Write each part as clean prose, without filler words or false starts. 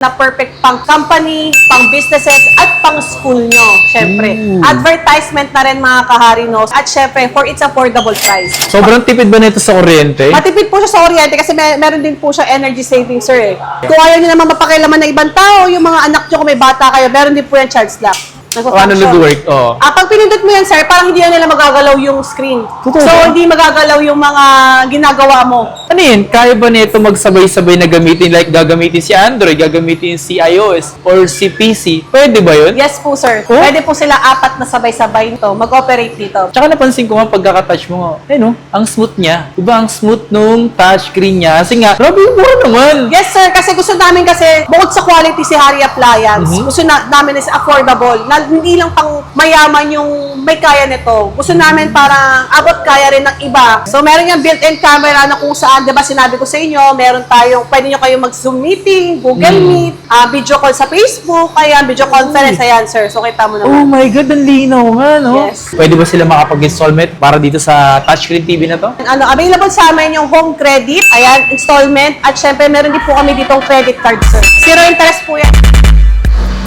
na perfect pang company, pang businesses, at pang school nyo, syempre. Advertisement na rin mga kahari, no? At syempre, for its affordable price. Sobrang tipid ba nito sa kuryente? Matipid po siya sa kuryente kasi meron din po siya energy saving, sir. Kung ayaw nyo naman mapakialaman ng ibang tao, yung mga anak nyo, kung may bata kayo, meron din po yan charge lock. Paano nag-work? Oh. Pag pinindot mo yan, sir, parang hindi na nila magagalaw yung screen. Totoo So, ba? hindi magagalaw yung mga ginagawa mo. Ano yun? Kaya ba nito magsabay-sabay na gamitin? Like, gagamitin si Android, gagamitin si iOS, or si PC? Pwede ba yun? Yes po, sir. Oh? Pwede po sila apat na sabay-sabay nito mag-operate dito. Tsaka napansin ko nga pagkaka-touch mo, no? Ang smooth niya. Diba ang smooth nung touchscreen niya? Kasi nga, grabe yung mura naman. Yes, sir. Kasi gusto namin kasi, bukod sa quality si Harry Appliance, gusto namin is affordable. Na hindi lang pang mayaman yung may kaya nito. Gusto namin parang abot kaya rin ng iba. So, meron yung built-in camera na kung saan, di ba sinabi ko sa inyo, meron tayong, pwede nyo kayong mag-Zoom meeting, Google Meet, video call sa Facebook, kaya video conference. Ayan, sir. So, kita mo Oh naman. my God, ang linaw nga, no? Yes. Pwede ba sila makapag-installment para dito sa touchscreen TV na to? Available sa amin yung home credit, ayan, installment, at syempre, meron din po kami ditong credit card, sir. Zero interest po yan.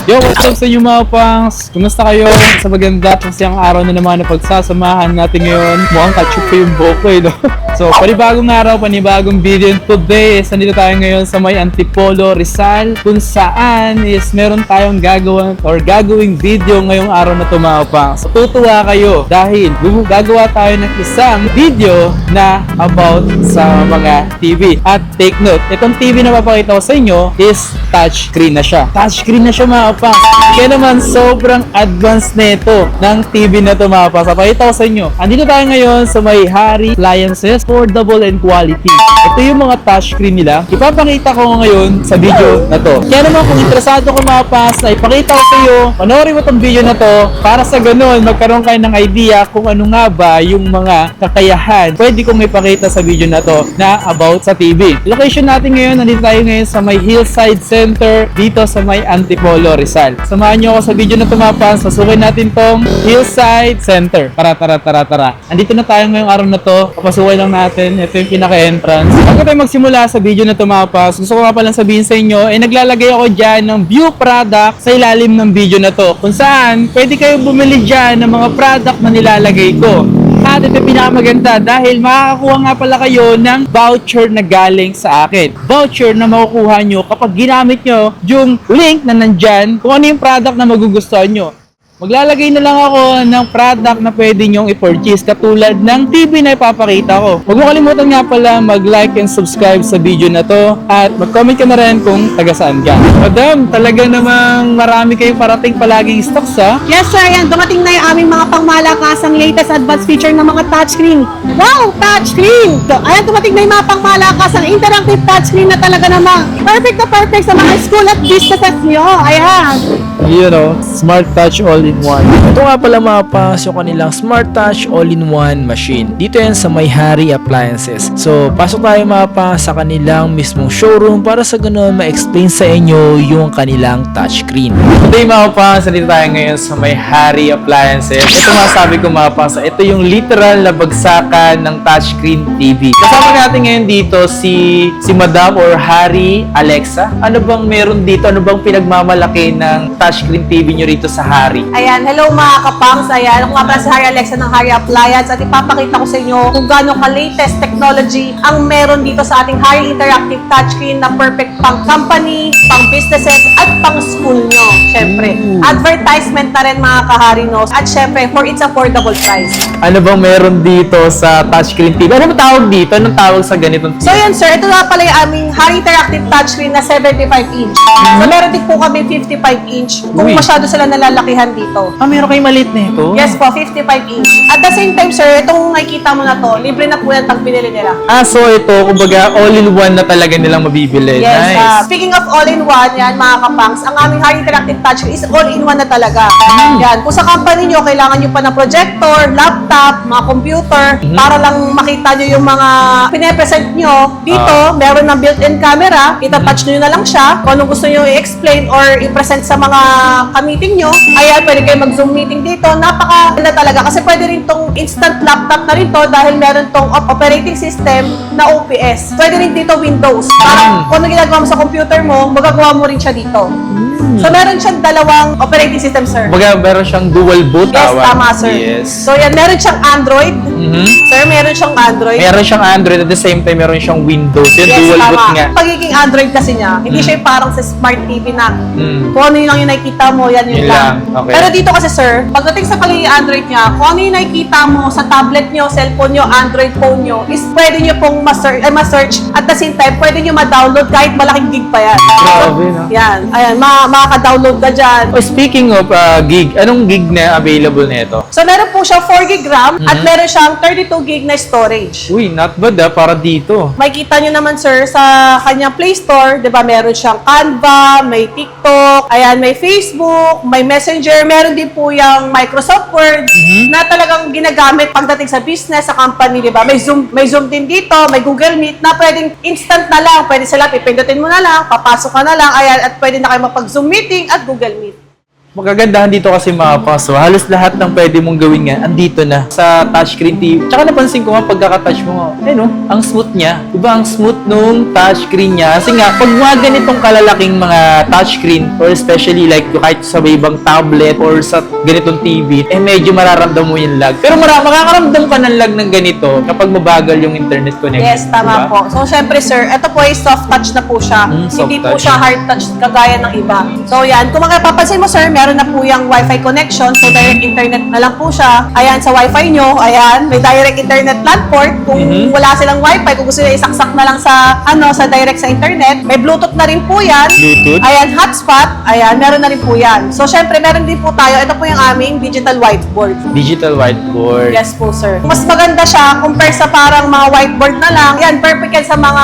Yo, what's up sa inyo mga pangs? Kumusta kayo? Sa maganda at masayang araw na naman na pagsasamahan natin ngayon. Mukhang catch-up ko yung buhok ko no? So, panibagong araw, panibagong video. And today, nandito tayo ngayon sa may Antipolo, Rizal, kung saan is meron tayong gagawing video ngayong araw na to mga pangs. So, tutuwa kayo dahil gagawa tayo ng isang video na about sa mga TV. At take note, itong TV na papakita ko sa inyo is touchscreen na siya. Touchscreen na siya mga pangs. Kaya naman sobrang advanced nito ng TV na ito mga pangs. Papakita ko sa inyo. Andito tayo ngayon sa may Harry Appliances, affordable and quality. Ito yung mga touchscreen nila. Ipapakita ko ngayon sa video na to. Kaya naman kung interesado ko mga pangs na ipakita ko sa iyo, panoorin mo tong video na to para sa ganun magkaroon kayo ng idea kung ano nga ba yung mga kakayahan pwede kong ipakita sa video na to na about sa TV. Location natin ngayon, nandito tayo ngayon sa may Hillside Center dito sa may Antipolo, Rizal. Samahan nyo ako sa video na to mga pangs. Pasukin natin tong Hillside Center. Tara. Andito na tayo ngayong araw na to. Papasukin lang natin. Ito yung pinaka-entrance. Bago tayo magsimula sa video na to mga pangs, gusto ko nga palang sabihin sa inyo, naglalagay ako dyan ng view product sa ilalim ng video na to. Kung saan, pwede kayo bumili dyan ng mga product na nilalagay ko. At ito pinakamaganda dahil makakakuha nga pala kayo ng voucher na galing sa akin. Voucher na makukuha nyo kapag ginamit nyo yung link na nandyan kung ano yung product na magugustuhan nyo. Maglalagay na lang ako ng product na pwede nyong i-purchase katulad ng TV na ipapakita ko. Huwag mo kalimutan nga pala mag-like and subscribe sa video na to at mag-comment ka na rin kung taga saan ka. Madam, talaga namang marami kayong parating palaging stocks ha? Yes, sir. Ayan, dumating na yung aming mga pangmalakasang latest advanced feature ng mga touchscreen. Wow! Touchscreen! So, ayan, dumating na yung mga pangmalakasang interactive touchscreen na talaga namang perfect na perfect sa mga school at businesses nyo. Ayan. You know, Smart Touch All-in-One. Ito nga pala mga pangs yung kanilang Smart Touch All-in-One machine. Dito yan sa may Harry Appliances. So, pasok tayo mga pangs sa kanilang mismong showroom para sa ganun ma-explain sa inyo yung kanilang touchscreen. Today mga pangs, nandito tayo ngayon sa may Harry Appliances. Ito masabi ko mga pangs, ito yung literal na bagsakan ng touchscreen TV. Kasama natin ngayon dito si Madam or Harry Alexa. Ano bang meron dito? Ano bang pinagmamalaki ng touchscreen TV nyo rito sa Harry? Ayan, hello mga kapangs. Ayan, ako nga pala si Harry Alexa ng Harry Appliance at ipapakita ko sa inyo kung gaano ka-latest technology ang meron dito sa ating Harry Interactive Touchscreen na perfect pang company, pang businesses, at pang school nyo. Syempre, advertisement na rin mga kahari, no? At syempre, for its affordable price. Ano bang meron dito sa touchscreen TV? Ano ba tawag dito? Anong tawag sa ganitong TV? So yun sir, ito na pala yung aming Harry Interactive Touchscreen na 75-inch. So meron din po kami 55-inch kung Uy. masyado sila nalalakihan dito. Meron kayong maliit na ito? Yes po, 55-inch. At the same time, sir, itong nakikita mo na to, libre na po yan pag binili nila. So ito, kumbaga, all-in-one na talaga nilang mabibili. Yes, Nice. speaking of all-in-one, yan mga kapangs, ang aming Harry Interactive Touchscreen is all-in-one na talaga. Yan, kung sa company nyo, kailangan nyo pa ng projector, laptop, mga computer, para lang makita nyo yung mga pine-present nyo. Dito, meron ng built-in camera, itatouch nyo na lang siya. Kung anong gusto nyo i-explain or i-present sa mga ka-meeting nyo. Ayan, pwede kayo mag-Zoom meeting dito. Napakaganda talaga kasi pwede rin tong instant laptop na rin to dahil meron tong operating system na OPS. Pwede rin dito Windows. Para kung ano ginagawa mo sa computer mo, magagawa mo rin siya dito. So, meron siyang dalawang operating system, sir. Baga, meron siyang dual boot. Yes, tawag. tama, sir. Yes. So, yan, meron siyang Android. Sir, meron siyang Android. Meron siyang Android at the same time meron siyang Windows. Yung Yes, dual boot tama. nga. Pagiging Android kasi niya, hindi siya yung parang sa smart TV na kung ano yun lang yung nakikita mo, yan Yun yun lang. lang. Okay. Pero dito kasi, sir, pagdating sa pagiging Android niya, kung ano yung nakikita mo sa tablet niyo, cellphone niyo, Android phone niyo, is pwede niyo pong ma-search at the same time, pwede niyo ma-download kahit malaking gig pa yan. Grabe, no? Yan. Ayan, makaka-download ka dyan. Oh, speaking of gig, anong gig na available nito? So, meron po siya 4 gig RAM at meron siyang 32 gig na storage. Uy, not bad para dito. Makikita nyo naman, sir, sa kanyang Play Store, di ba, meron siyang Canva, may TikTok, ayan, may Facebook, may Messenger, meron din po yung Microsoft Word na talagang ginagamit pagdating sa business, sa company, di ba? May Zoom din dito, may Google Meet na pwedeng instant na lang, pwede sila, pipindutin mo na lang, papasok ka na lang, ayan, at pwede na kayo mapag-Zoom meeting at Google Meet. Magagandahan dito kasi mga paso. Halos lahat ng pwede mong gawin nga, andito na sa touchscreen TV. Tsaka napansin ko nga, pagkaka-touch mo, ang smooth niya. Diba, ang smooth nung touchscreen niya. Kasi nga, pag mga ganitong kalalaking mga touchscreen, or especially like kahit sa ibang tablet or sa ganitong TV, medyo mararamdam mo yung lag. Pero makakaramdam ka ng lag ng ganito kapag mabagal yung internet connection. Yes, tama diba? po. So, syempre, sir, ito po ay soft touch na po siya. Soft Hindi po touch. siya hard touch kagaya ng iba. So, yan. Kung makapapansin mo, sir, meron na po yung Wi-Fi connection. So, direct internet na lang po siya. Ayan, sa Wi-Fi nyo, ayan, may direct internet LAN port. Kung wala silang Wi-Fi, kung gusto nyo isaksak na lang sa, sa direct sa internet, may Bluetooth na rin po yan. Bluetooth? Ayan, hotspot. Ayan, meron na rin po yan. So, syempre, meron din po tayo. Ito po yung aming digital whiteboard. Digital whiteboard. Yes po, sir. Mas maganda siya compare sa parang mga whiteboard na lang. Yan, perfect yan sa mga,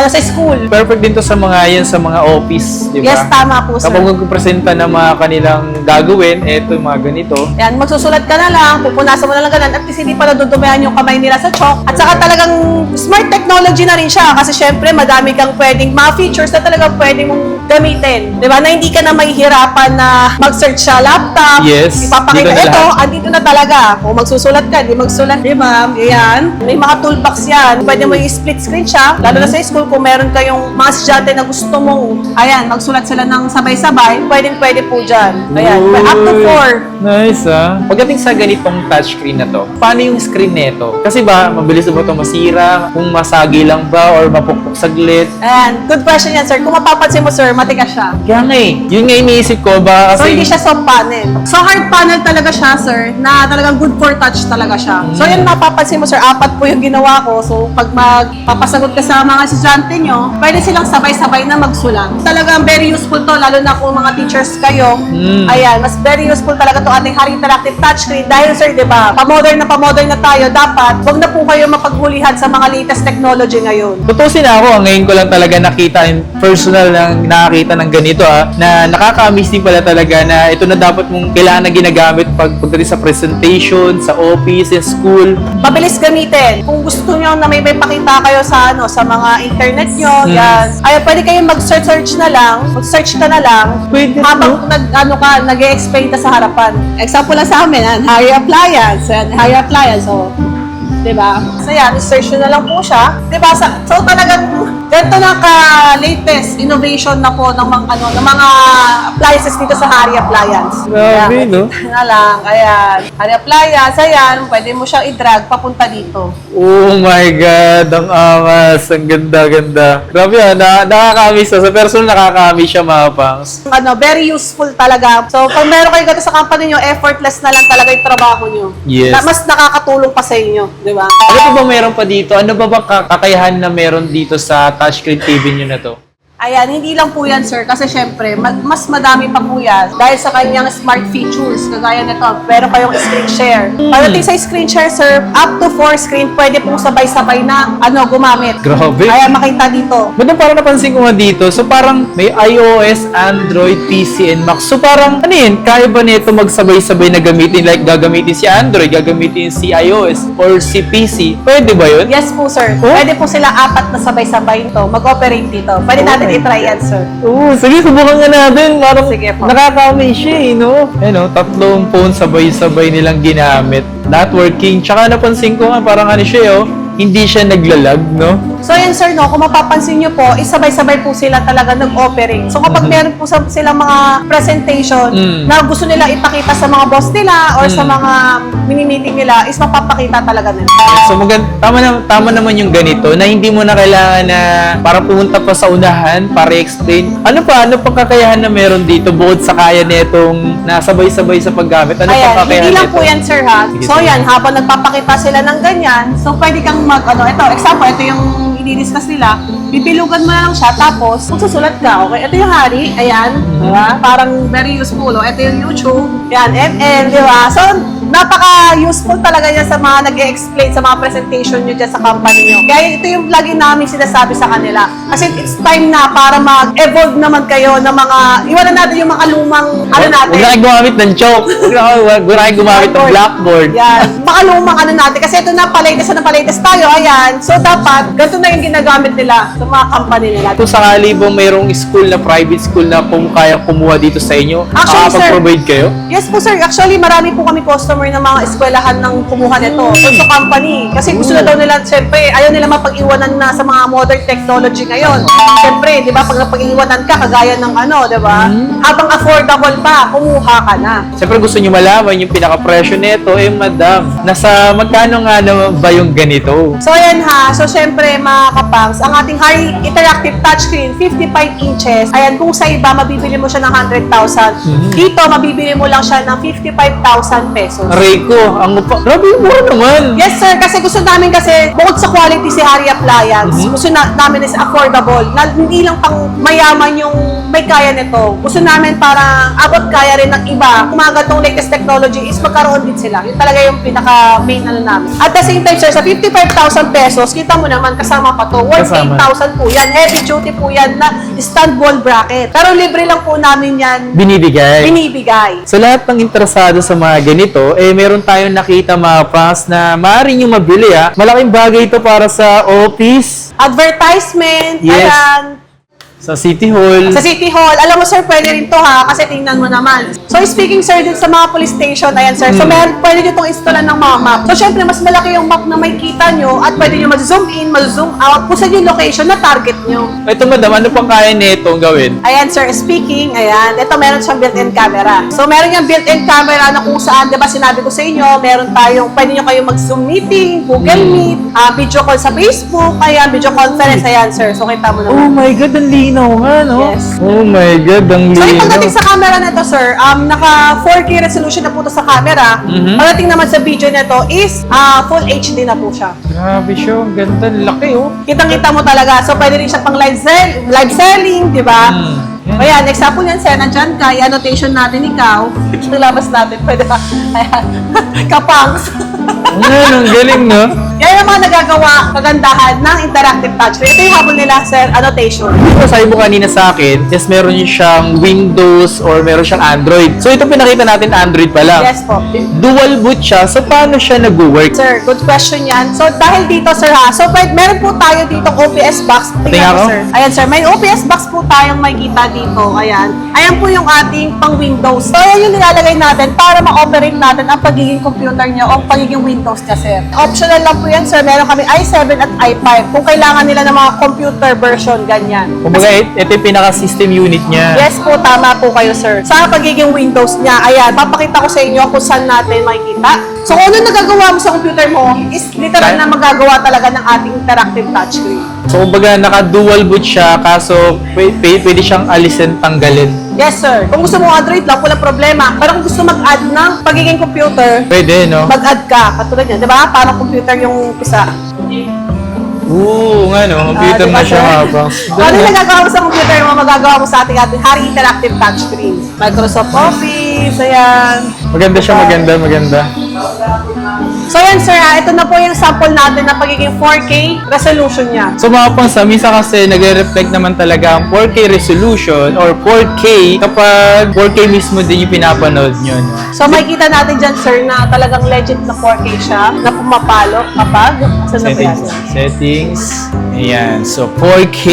sa school. Perfect din to sa mga mga office, di ba? Yes, tama po, sir. Kapag magpresenta ng mga kanilang gagawin, eto yung mga ganito. Yan, magsusulat ka na lang, pupunasan mo na lang ganun, at least hindi pa nadudumihan yung kamay nila sa chalk. At saka talagang smart technology na rin siya kasi syempre madami kang pwedeng, mga features na talagang pwedeng mong gamitin. Di ba? Na hindi ka na mahihirapan na mag-search sa laptop. Yes, Ipapakita, dito na ito, lahat. andito na talaga. Kung magsusulat ka, di magsulat. Di ba? Yan. May mga toolbox yan. Pwede mo i-split screen siya. Lalo na sa school, kung meron kayong mga estudyante na gusto mong, ayan, magsulat sila ng sabay-sabay, pwede po dyan. Ayan. Up to 4. Nice, Pagdating sa ganitong touchscreen na to, paano yung screen nito? Kasi ba, mabilis ba ito masira? Kung masagi lang ba or mapukpok saglit? Ayan. Good question yan, sir. Kung mapapansin mo, sir, matigas siya. Kaya nga yun nga iniisip ko ba So, kasi... hindi siya soft panel. So, hard panel talaga siya, sir, na talagang good for touch talaga siya. So, yan mapapansin mo, sir, 4 po yung ginawa ko. So, pag magpapasagot ka sa mga estudyante nyo, pwede silang sabay-sabay na magsulat. Talagang very useful to, lalo na kung mga teachers kayo. Ayan, mas very useful talaga to ating Hari Interactive Touchscreen. Dahil, sir, di ba, pa-modern na tayo, dapat, wag na po kayo mapaghulihan sa mga latest technology ngayon. Tutusin ako, ngayon ko lang talaga nakita in personal nakakita ng ganito na nakaka-amaze din pala talaga na ito na dapat mong kailangan na ginagamit pagdating sa presentation, sa office, sa school. Mabilis gamitin. Kung gusto nyo na may pakita kayo sa sa mga internet nyo, yan. Ay, pwede kayong mag-search na lang, mag-search ka na lang, Pwede, habang nag-explain ka sa harapan. Example lang sa amin, Hari Appliance. Hari Appliance, so, diba? So yan, search nyo na lang po siya. Diba? So talagang, ganito na ka-latest innovation na po ng mga appliances dito sa Hari Appliance. Grabe, Ayan, no? na lang, ayan. Hari Appliance, ayan, pwede mo siyang i-drag papunta dito. Oh my God, ang angas. Ang ganda-ganda. Grabe nakaka-amaze. Sa personal nakaka-amaze siya mga pangs. Very useful talaga. So, pag meron kayo ganito sa company nyo, effortless na lang talaga yung trabaho nyo. Yes. Mas nakakatulong pa sa inyo, di ba? Ano pa ba meron pa dito? Ano ba bang kakayahan na meron dito sa touchscreen TV nyo na to? Ayan, hindi lang po yan, sir. Kasi syempre, mas madami pa po yan. Dahil sa kanyang smart features, kagaya nito, meron kayong screen share. Pagdating sa screen share, sir, up to 4 screen, pwede pong sabay-sabay na gumamit. Grabe. Kaya makita dito. Madam, parang napansin ko nga dito. So, parang may iOS, Android, PC, and Mac. So, parang, kaya ba nito magsabay-sabay na gamitin? Like, gagamitin si Android, gagamitin si iOS, or si PC. Pwede ba yun? Yes po, sir. Oh? Pwede po sila 4 na sabay-sabay ito, mag-operate dito. Pwede natin natin i-try yan, sir. Oo, sige, subukan nga natin. Parang Sige po. nakaka-amaze siya eh, no? Tatlong phone sabay-sabay nilang ginamit. Lahat working. Tsaka napansin ko nga, parang ano siya, oh, hindi siya naglalag, no? So yan sir, no, kung mapapansin nyo po, sabay-sabay po sila talaga nag-operate. So kapag meron po silang mga presentation na gusto nila ipakita sa mga boss nila or sa mga mini-meeting nila, is mapapakita talaga nila. So tama naman yung ganito na hindi mo na kailangan na para pumunta pa sa unahan para i-explain. Ano pa kakayahan na meron dito bukod sa kaya netong nasabay-sabay sa paggamit? Ano Ayan, pa kakayahan hindi lang nito? po yan sir ha. Sige, So sige. yan, habang nagpapakita sila ng ganyan, so pwede kang ito yung i-discuss nila, bibilugan mo na lang siya, tapos magsusulat ka, okay? Ito yung hari, ayan, di ba? Parang very useful, oh. Ito yung YouTube, yan, ML, di ba? So, napaka-useful talaga yan sa mga nag-explain sa mga presentation nyo dyan sa company nyo. Kaya ito yung lagi namin sinasabi sa kanila. Kasi it's time na para mag-evolve naman kayo ng mga, iwanan natin yung mga lumang, Huwag na kayo gumamit ng chalk. Huwag na kayo gumamit ng blackboard. Yan. Baka lumang natin. Kasi ito na pa-latest tayo. Ayan. So, dapat, ganito na yung ginagamit nila sa mga company nila. Kung sakali bang mayroong school na private school na kaya kumuha dito sa inyo, Actually, sir. makakapag-provide kayo? Yes po, sir. Actually, marami po kami customer ng mga eskwelahan ng kumuha nito. Also, company. Kasi gusto na daw nila, syempre, ayaw nila mapag-iwanan na sa mga modern technology ngayon. Syempre, di ba, pag napag-iwanan ka, kagaya ng di ba? Habang affordable pa, kumuha ka na. Siyempre gusto nyo malaman yung pinaka-presyo nito, madam, nasa magkano nga naman ba yung ganito? So, ayan ha. So, syempre, mga kapangs, ang ating Harry Interactive Touchscreen, 55 inches. Ayan, kung sa iba, mabibili mo siya ng 100,000. Dito, mabibili mo lang siya ng 55,000 pesos. Aray ko, ang grabe yung mura naman. Yes, sir. Kasi gusto namin bukod sa quality si Harry Appliance, gusto namin is affordable. Na hindi lang pang mayaman yung may kaya nito. Gusto namin parang abot kaya rin ng iba. Kumaga tong latest technology is magkaroon din sila. Yun talaga yung pinaka-main namin. At the same time, sir, sa 55,000 pesos, kita mo naman, kasama pa to. Worth Kasama. 8,000 po yan. Heavy duty po yan na stand wall bracket. Pero libre lang po namin yan binibigay. Sa lahat ng interesado sa mga ganito, meron tayong nakita mga pranks na maaaring yung mabili Malaking bagay ito para sa office, Advertisement, Yes. ayan. sa City Hall. Sa City Hall, alam mo sir, pwede rin to ha, kasi tingnan mo naman. So speaking sir, dun sa mga police station, ayan sir, so pwede nyo itong installan ng mga map. So syempre, mas malaki yung map na may kita nyo at pwede nyo mag-zoom in, mag-zoom out kung saan yung location na target nyo. Ito madam, ano pang kaya nito gawin? Ayan sir, speaking, ayan, ito meron siyang built-in camera. So meron yung built-in camera na kung saan, di ba sinabi ko sa inyo, meron tayong, pwede nyo kayo mag-zoom meeting, Google Meet, video call sa Facebook, ayan, video conference, ayan sir, so kita mo naman. Oh my God, ang linaw nga, no? Yes. Oh my God, ang So, yung linaw. pagdating sa camera nito, sir, naka 4K resolution na po to sa camera. Pagdating naman sa video nito is full HD na po siya. Grabe siya, ang ganda, laki oh. Kitang-kita mo talaga. So, pwede rin siya pang live selling, di ba? Ayan, example yan, sir, nandyan ka, i-annotation natin ikaw. Nilabas natin, pwede ba? Ayan, kapangs. Ang galing, no? Yan yung mga nagagawa, kagandahan ng interactive touchscreen. Ito yung habol nila, sir, annotation. Sabi mo kanina sa akin, yes, meron siyang Windows or meron siyang Android. So, ito pinakita natin Android pa lang. Yes po. Dual boot siya. So, paano siya nag-work? Sir, good question yan. So, dahil dito, sir, so, meron po tayo dito OPS box. Tingnan Tingnan ko. mo, sir. Ayan, sir, may OPS box po tayong makikita dito. Ayan. Ayan po yung ating pang Windows. So, ayan yung nilalagay natin para ma-operate natin ang pagiging computer niya o pagiging Windows niya, sir. Optional lang po yan, sir. Meron kami i7 at i5. Kung kailangan nila ng mga computer version, ganyan. Kumbaga, ito yung pinaka-system unit niya. Yes po, tama po kayo, sir. Sa pagiging Windows niya, ayan, papakita ko sa inyo kung saan natin makikita. So, kung ano nagagawa mo sa computer mo, is literal na magagawa talaga ng ating interactive touchscreen. So, kumbaga, naka-dual boot siya, kaso pwede siyang alisin, tanggalin. Yes, sir. Kung gusto mo Android lang, walang problema. Pero kung gusto mag-add ng pagiging computer, Pwede, no? mag-add ka. Katulad yan, di ba? Parang computer yung pisa. Oo, nga, no? Computer Diba, na siya, sir? habang. Kung ano yung nagagawa mo sa computer mo, magagawa mo sa ating Harry Interactive Touchscreen. Microsoft Office, ayan. Maganda siya, maganda. So yan sir, ito na po yung sample natin na pagiging 4K resolution niya. So mga pangsa, minsan kasi nagre-reflect naman talaga ang 4K resolution or 4K kapag 4K mismo din yung pinapanood nyo. No? So makikita natin dyan sir na talagang legit na 4K siya na pumapalo kapag saan na po yan? Settings. Ayan. So, 4K.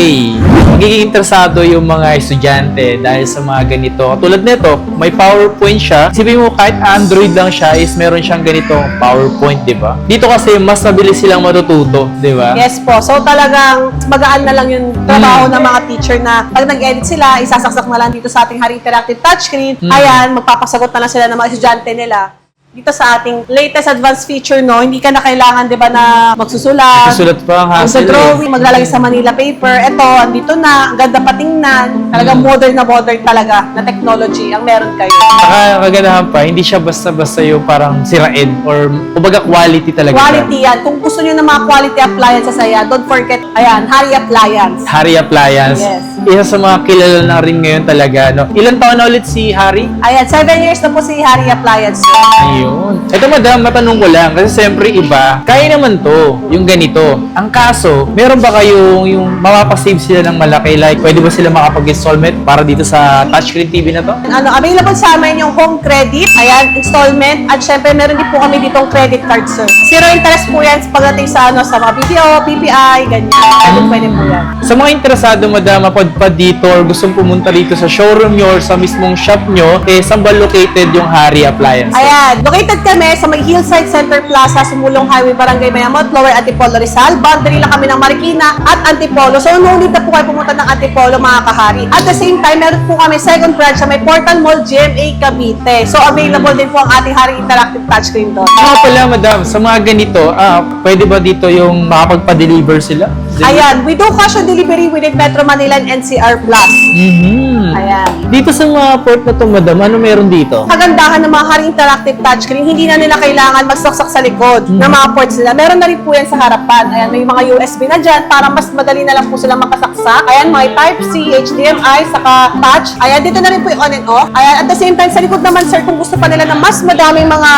Magiging interesado yung mga estudyante dahil sa mga ganito. Katulad nito, may PowerPoint siya. Isipin mo, kahit Android lang siya, is meron siyang ganitong PowerPoint, di ba? Dito kasi, mas mabilis silang matututo, di ba? Yes po. So talagang magaan na lang yung trabaho ng mga teacher na pag nag-edit sila, isasaksak na lang dito sa ating Hari Interactive Touchscreen. Ayan, magpapasagot na lang sila ng mga estudyante nila. Dito sa ating latest advanced feature, no, hindi ka na kailangan, di ba, na magsusulat. Susulat pa ang hassle. Magsa-drawing, maglalagay sa Manila paper. Ito, andito na, ang ganda patingnan. Talagang modern talaga na technology ang meron kayo. Saka kagandahan pa, hindi siya basta-basta yung parang sirain or kumbaga quality talaga. Quality yan. Kung gusto nyo ng mga quality appliances, ayan, don't forget, ayan, Hari Appliance. Hari Appliance. Yes. Isa sa mga kilala na rin ngayon talaga. No? Ilan taon na ulit si Hari? Ayan, 7 years na po si Hari Appliance. Ayun. Ito madam, matanong ko lang kasi siyempre iba, kaya naman to, yung ganito. Ang kaso, meron ba kayong yung mapapasave sila ng malaki? Like, pwede ba sila makapag-installment para dito sa touchscreen TV na to? Ano, available sa amin yung home credit, ayan, installment, at syempre meron din po kami ditong credit card, sir. Zero interest po yan pagdating sa, ano, sa mga BPO, PPI, ganyan. Pwede po yan. Sa mga interesado madam, mapadpad dito or gustong pumunta dito sa showroom nyo or sa mismong shop nyo, eh, saan ba located yung Hari Appliance? Ayan, located kami sa may Hillside Center Plaza, Sumulong Highway, Barangay Mayamot, Lower Antipolo, Rizal. Boundary lang kami ng Marikina at Antipolo. So, no need na po kayo pumunta ng Antipolo, mga kahari. At the same time, meron po kami second branch sa may Portal Mall, GMA, Cavite. So, available din po ang ating Hari Interactive Touchscreen doon. Nga pala madam, sa mga ganito, pwede ba dito yung makapagpa-deliver sila? Ayan, we do cash on delivery within Metro Manila and NCR Plus. Ayan. Dito sa mga port na to madam, ano meron dito? Kagandahan ng mga Hari Interactive Touchscreen, hindi na nila kailangan magsaksak sa likod ng mga ports nila. Meron na rin po yan sa harapan. Ayan, may mga USB na dyan para mas madali na lang po sila makasaksak. Ayan, may Type-C, HDMI, saka touch. Ayan, dito na rin po yung on and off. Ayan, at the same time, sa likod naman, sir, kung gusto pa nila na mas madaming mga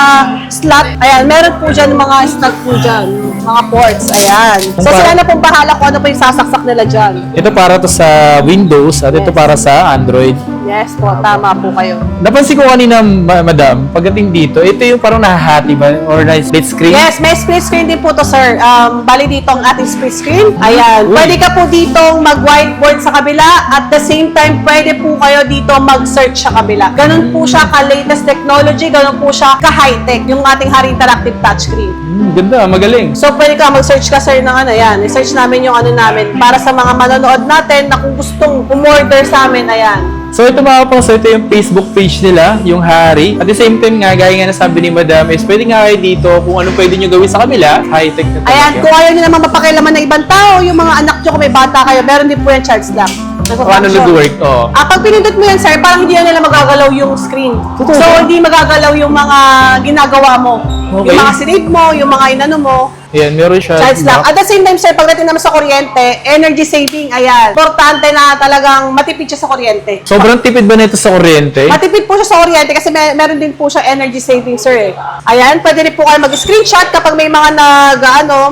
slot, ayan, meron po dyan mga slot po dyan, mga ports. Ayan. So, sila na pong bahala kung ano po yung sasaksak nila dyan. Ito para to sa Windows at ito Yes. para sa Android. Yes po, tama po kayo. Napansin ko kanina, madam, pagdating dito, ito yung parang nahahati ba? Or na split screen? Yes, may split screen din po to, sir. Bali dito ang ating split screen. Ayan. Uy. Pwede ka po ditong mag-whiteboard sa kabila at the same time, pwede po kayo dito mag-search sa kabila. Ganun po siya ka-latest technology, ganun po siya ka-high-tech, yung ating Hari Interactive Touchscreen. Ganda, magaling. So, pwede ka mag-search ka, sir, ng ano yan. I-search namin yung ano namin para sa mga manonood natin na kung gustong umorder sa amin, ayan. So ito mga pang, so ito yung Facebook page nila, yung Hari. At the same time nga, gaya nga nasabi ni Madam, is pwede nga kayo dito kung ano pwede nyo gawin sa kabila, high-tech na talaga. Ayan, kung ayaw nyo naman mapakialaman ng ibang tao, yung mga anak nyo, kung may bata kayo, meron din po yan charge lang. Paano nag-work? Oh. Pag pinindot mo yan, sir, parang hindi na nila magagalaw yung screen. So, hindi magagalaw yung mga ginagawa mo. Okay. Yung mga sinave mo, yung mga inano mo. Ayan, meron siya. Charge lang. At the same time, sir, pagdating naman sa kuryente, energy saving, ayan. Importante na talagang matipid siya sa kuryente. Sobrang tipid ba nito sa kuryente? Matipid po siya sa kuryente kasi meron din po siya energy saving, sir. Ayan, pwede rin po kayo mag-screenshot kapag may mga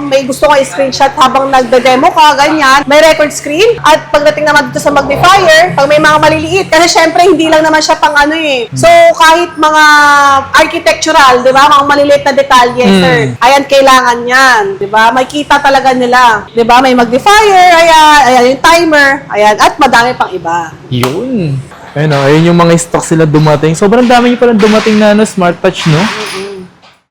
may gusto kayo screenshot habang nagde-demo ka, ganyan. May record screen. At pagdating naman dito sa magnifier, pag may mga maliliit, kasi syempre hindi lang naman siya pang ano eh. So, kahit mga architectural, di ba, mga maliliit na detalye, sir. Ayan, kailangan niya. Di ba? May kita talaga nila. Di ba? May magnifier, ayan yung timer, ayan, at madami pang iba. Yun. Ayun o, ayun yung mga stock sila dumating. Sobrang dami nyo palang dumating na smart touch, no?